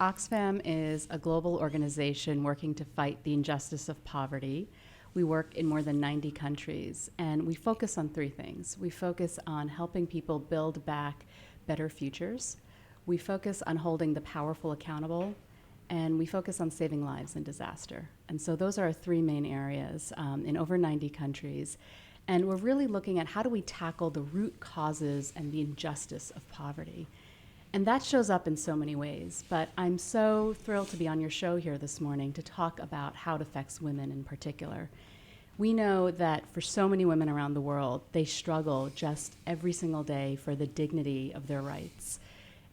Oxfam is a global organization working to fight the injustice of poverty. We work in more than 90 countries, and we focus on three things. We focus on helping people build back better futures. We focus on holding the powerful accountable, and we focus on saving lives in disaster. And so those are our three main areas in over 90 countries. And we're really looking at how do we tackle the root causes and the injustice of poverty. And that shows up in so many ways. But I'm so thrilled to be on your show here this morning to talk about how it affects women in particular. We know that for so many women around the world, they struggle just every single day for the dignity of their rights.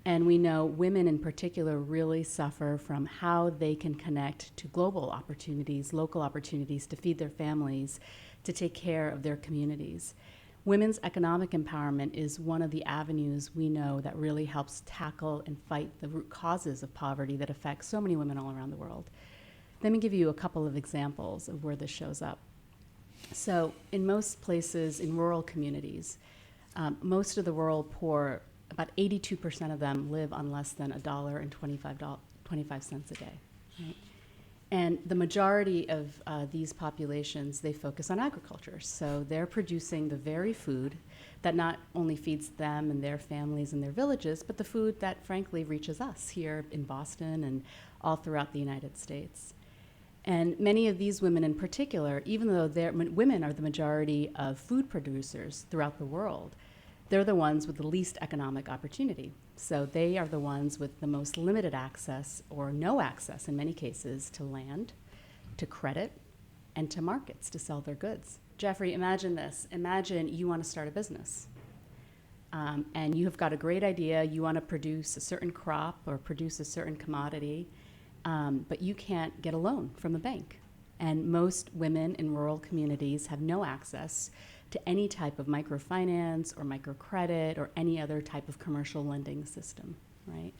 And we know women in particular really suffer from how they can connect to global opportunities, local opportunities to feed their families, to take care of their communities. Women's economic empowerment is one of the avenues we know that really helps tackle and fight the root causes of poverty that affect so many women all around the world. Let me give you a couple of examples of where this shows up. So in most places, in rural communities, most of the world poor, about 82% of them live on less than $1.25 a day. Right? And the majority of these populations, they focus on agriculture. So they're producing the very food that not only feeds them and their families and their villages, but the food that frankly reaches us here in Boston and all throughout the United States. And many of these women in particular, even though women are the majority of food producers throughout the world, they're the ones with the least economic opportunity. So they are the ones with the most limited access, or no access in many cases, to land, to credit, and to markets to sell their goods. Jeffrey, imagine this. Imagine you want to start a business. And you have got a great idea. You want to produce a certain crop or produce a certain commodity, but you can't get a loan from a bank. And most women in rural communities have no access to any type of microfinance or microcredit or any other type of commercial lending system, right?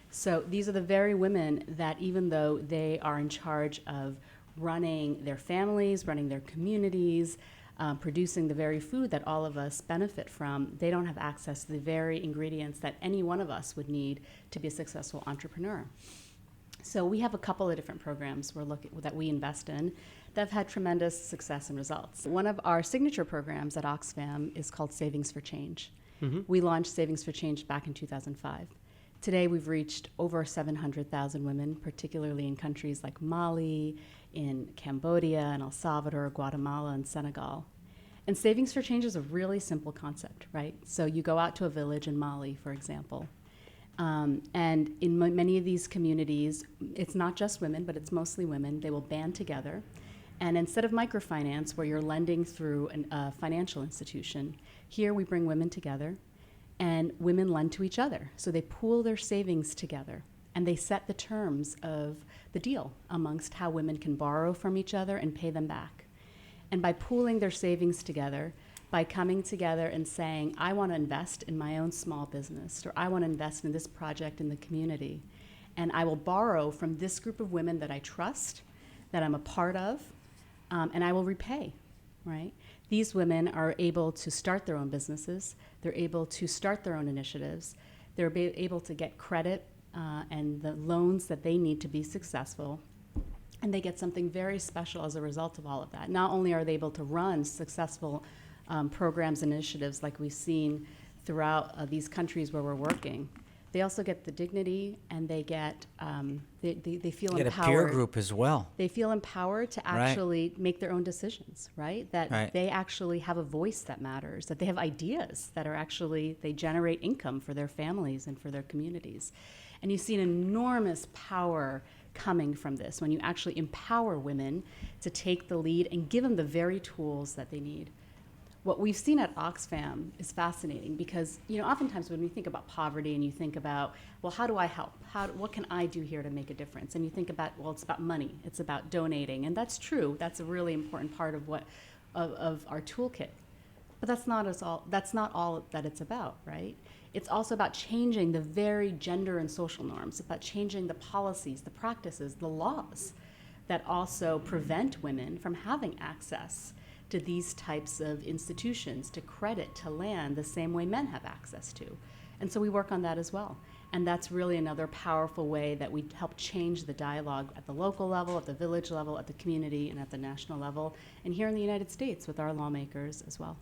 So these are the very women that, even though they are in charge of running their families, running their communities, producing the very food that all of us benefit from, they don't have access to the very ingredients that any one of us would need to be a successful entrepreneur. So we have a couple of different programs that we invest in that have had tremendous success and results. One of our signature programs at Oxfam is called Savings for Change. Mm-hmm. We launched Savings for Change back in 2005. Today we've reached over 700,000 women, particularly in countries like Mali, in Cambodia, and El Salvador, Guatemala, and Senegal. And Savings for Change is a really simple concept, right? So you go out to a village in Mali, for example, and in many of these communities, it's not just women, but it's mostly women. They will band together. And instead of microfinance, where you're lending through a financial institution, here we bring women together, and women lend to each other. So they pool their savings together, and they set the terms of the deal amongst how women can borrow from each other and pay them back. And by pooling their savings together, by coming together and saying, I want to invest in my own small business, or I want to invest in this project in the community, and I will borrow from this group of women that I trust, that I'm a part of, and I will repay, right? These women are able to start their own businesses. They're able to start their own initiatives. They're able to get credit and the loans that they need to be successful. And they get something very special as a result of all of that. Not only are they able to run successful programs and initiatives like we've seen throughout these countries where we're working, they also get the dignity, and they get they feel empowered. Get a peer group as well. They feel empowered to actually make their own decisions, right? That they actually have a voice that matters, that they have ideas that are actually, they generate income for their families and for their communities. And you see an enormous power coming from this when you actually empower women to take the lead and give them the very tools that they need. What we've seen at Oxfam is fascinating because, oftentimes when we think about poverty and you think about, well, how do I help? What can I do here to make a difference? And you think about, well, it's about money. It's about donating. And that's true. That's a really important part of of our toolkit. But that's not all that it's about, right? It's also about changing the very gender and social norms, about changing the policies, the practices, the laws that also prevent women from having access to these types of institutions, to credit, to land, the same way men have access to. And so we work on that as well. And that's really another powerful way that we help change the dialogue at the local level, at the village level, at the community, and at the national level, and here in the United States with our lawmakers as well.